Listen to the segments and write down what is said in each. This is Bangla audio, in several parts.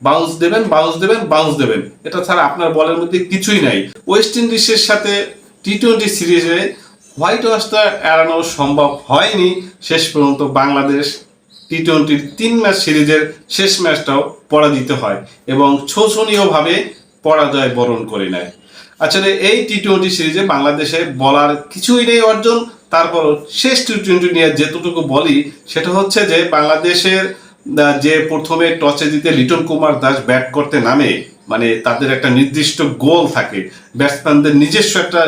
বাউন্স দেবেন, বাউন্স দেবেন, বাউন্স দেবেন, এটা ছাড়া আপনার বলের মধ্যে কিছুই নাই। ওয়েস্ট ইন্ডিজের সাথে টি-20 সিরিজে হোয়াইট ওয়াশটা এড়ানো সম্ভব হয়নি। শেষ পর্যন্ত বাংলাদেশ টি-20 3 ম্যাচ সিরিজের শেষ ম্যাচটাও পরাজিত হয় এবং শোচনীয়ভাবে পরাজয় বরণ করে নেয়। আসলে এই টি-20 সিরিজে বাংলাদেশে বলার কিছুই নেই অর্জন। তারপর শেষ টি-20 নিয়ে যেটুকু বলি সেটা হচ্ছে যে বাংলাদেশের যে প্রথমে টসে জিতে লিটন কুমার দাস ব্যাট করতে নামে, মানে তাদের একটা নির্দিষ্ট গোল থাকে, ব্যাটসম্যানদের নিজস্ব একটা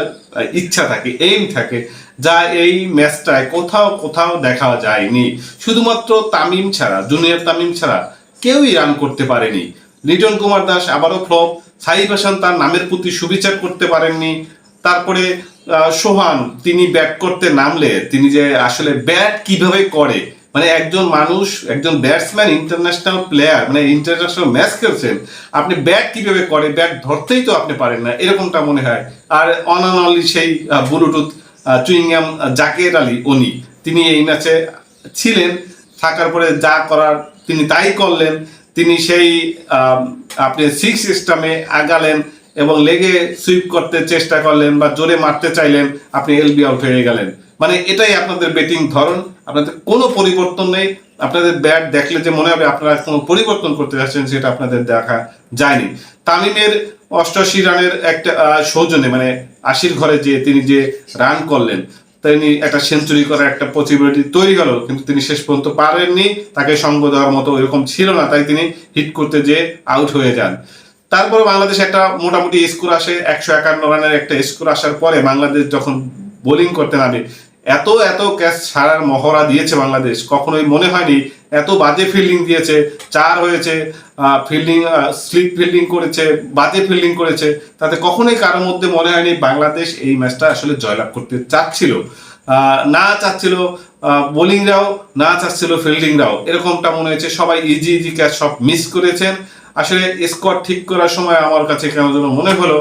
ইচ্ছা থাকে, এইম থাকে, যা এই ম্যাচটায় কোথাও কোথাও দেখা যায়নি। শুধুমাত্র তামিম ছাড়া, জুনিয়র তামিম ছাড়া কেউই রান করতে পারেনি। লিটন কুমার দাস আবারও ফ্লপ, সাইফ হাসান তার নামের প্রতি সুবিচার করতে পারেননি। তারপরে সোহান, তিনি ব্যাট করতে নামলে তিনি যে আসলে ব্যাট কিভাবে করে, মানে একজন মানুষ, একজন ব্যাটসম্যান, ইন্টারন্যাশনাল প্লেয়ার, মানে ইন্টারন্যাশনাল ম্যাচ খেলছেন, আপনি ব্যাট কিভাবে করে, ব্যাট ধরতেই তো আপনি পারেন না, এরকমটা মনে হয়। আর অনানলি সেই ব্লুটুথ চুইংগাম জাকের আলী, উনি তিনি এই ম্যাচে ছিলেন, থাকার পরে যা করার তিনি তাই করলেন। তিনি সেই আপনি 6 স্টাম্পে আগালেন এবং লেগে সুইপ করতে চেষ্টা করলেন বা জোরে মারতে চাইলেন, আপনি এলবি আউট হয়ে গেলেন। মানে এটাই আপনাদের ব্যাটিং ধরন, আপনাদের কোনো পরিবর্তন নেই। আপনাদের ব্যাট দেখলে যে মনে হবে আপনারা কোনো পরিবর্তন করতে যাচ্ছেন, সেটা আপনাদের দেখা যায়নি। তামিমের 88 রানের একটা সৌজন্যে, মানে 80 ঘরে যে তিনি যে রান করলেন, তিনি একটা সেঞ্চুরি করার একটা পসিবিলিটি তৈরি হলো, কিন্তু তিনি শেষ পর্যন্ত পারেননি। তাকে সঙ্গ দেওয়ার মতো এরকম ছিল না, তাই তিনি হিট করতে যেয়ে আউট হয়ে যান। তারপরে বাংলাদেশ একটা মোটামুটি স্কোর আসে, 151 রানের একটা স্কোর আসার পরে বাংলাদেশ যখন বোলিং করতে নামে, এত এত ক্যাচ ছাড়ার মহড়া দিয়েছে বাংলাদেশ, কখনোই মনে হয়নি এত বাজে ফিল্ডিং দিয়েছে। 4 হয়েছে, ফিল্ডিং স্লিপ ফিল্ডিং করেছে, বাজে ফিল্ডিং করেছে, তাতে কখনোই কারোর মধ্যে মনে হয়নি বাংলাদেশ এই ম্যাচটা আসলে জয়লাভ করতে চাচ্ছিল। না চাচ্ছিল বোলিংরাও, না চাচ্ছিল ফিল্ডিংরাও, এরকমটা মনে হয়েছে। সবাই ইজি ইজি ক্যাচ সব মিস করেছেন। আসলে স্কোর ঠিক করার সময় আমার কাছে কেন যেন মনে হলো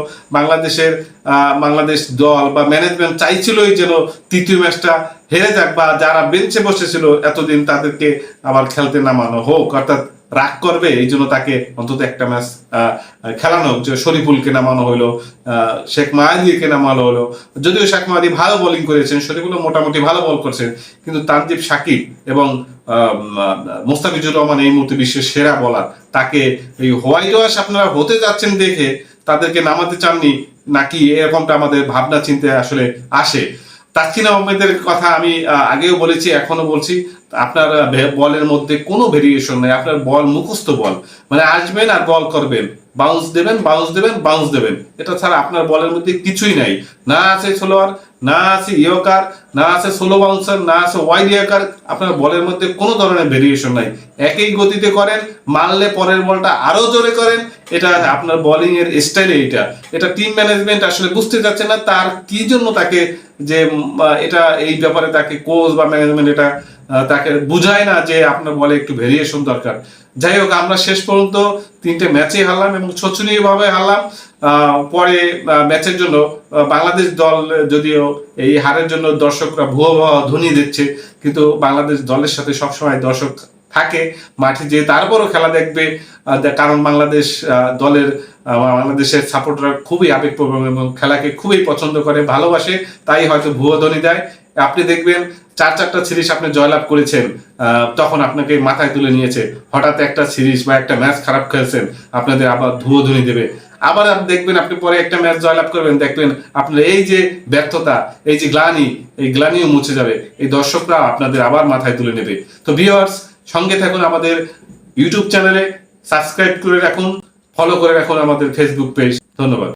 বাংলাদেশ দল বা ম্যানেজমেন্ট চাইছিলই যেন তৃতীয় ম্যাচটা হেরে যাক, বা যারা বেঞ্চে বসেছিল এতদিন তাদেরকে আবার খেলতে নামানো হোক, অর্থাৎ রাগ করবে, এই জন্য তাকে অন্তত একটা ম্যাচ খেলানো, যে শরীফুলকে নামানো হলো, শেখ মাহাদিকে নামানো হলো। যদিও শেখ মাহাদি ভালো বোলিং করেছেন, শরীফুলও মোটামুটি ভালো বল করছেন, কিন্তু তানজিব সাকিব এবং মোস্তাফিজুর রহমান এই মুহূর্তে বিশ্বের সেরা বলার, তাকে এই হোয়াইট ওয়াশ আপনারা হতে যাচ্ছেন দেখে তাদেরকে নামাতে চাননি নাকি, এরকমটা আমাদের ভাবনা চিন্তায় আসলে আসে। তাসকিন আহমেদের কথা আমি আগেও বলেছি, এখনো বলছি, আপনার বলের মধ্যে কোনো ভেরিয়েশন নেই। আপনার বল মুখস্থ বল, মানে আসবেন আর বল করবেন, বাউন্স দেবেন, বাউন্স দেবেন, বাউন্স দেবেন, এটা ছাড়া আপনার বলের মধ্যে কিছুই নাই। না আছে স্লোয়ার, না আছে ইয়কার, না আছে সোলো বাউন্সার, না আছে ওয়াইড ইয়কার, আপনার বলের মধ্যে কোনো ধরনের ভেরিয়েশন নাই। একই গতিতে করেন, মারলে পরের বলটা আরো জোরে করেন, এটা আপনার বোলিং এর স্টাইলে। এটা টিম ম্যানেজমেন্ট আসলে বুঝতে যাচ্ছে না তার কি জন্য তাকে, যে এটা এই ব্যাপারে তাকে কোচ বা ম্যানেজমেন্ট এটা তাকে বুঝায় না যে আপনার বলে একটু ভেরিয়েশন দরকার। যাই হোক, আমরা শেষ পর্যন্ত 3টে ম্যাচে হারলাম এবং শোচনীয়ভাবে হারলাম। পরে ম্যাচের জন্য বাংলাদেশ দল যদিও এই হারের জন্য দর্শকরা ভুয়া ধ্বনি দিচ্ছে, কিন্তু বাংলাদেশ দলের সাথে সবসময় দর্শক থাকে মাঠে, যে তারপরও খেলা দেখবে, কারণ বাংলাদেশ দলের বাংলাদেশের সাপোর্টাররা খুবই আবেগপ্রবণ এবং খেলাকে খুবই পছন্দ করে, ভালোবাসে, তাই হয়তো ভুয়া ধ্বনি দেয়। আপনি দেখবেন 4-4টা সিরিজ আপনি জয়লাভ করেছেন, তখন আপনাকে মাথায় তুলে নিয়েছে। হঠাৎ একটা সিরিজ বা একটা ম্যাচ খারাপ খেলছেন, আপনাদের আবার ভুয়া ধ্বনি দেবে। আবার আপনি দেখবেন, আপনি পরে একটা ম্যাচ জয়লাভ করবেন, দেখবেন আপনার এই যে ব্যর্থতা, এই যে গ্লানি, এই গ্লানিও মুছে যাবে, এই দর্শকরা আপনাদের আবার মাথায় তুলে নেবে। তো ভিউয়ার্স, সঙ্গে থাকুন আমাদের ইউটিউব চ্যানেলে, সাবস্ক্রাইব করে রাখুন, ফলো করে রাখুন আমাদের ফেসবুক পেজ। ধন্যবাদ।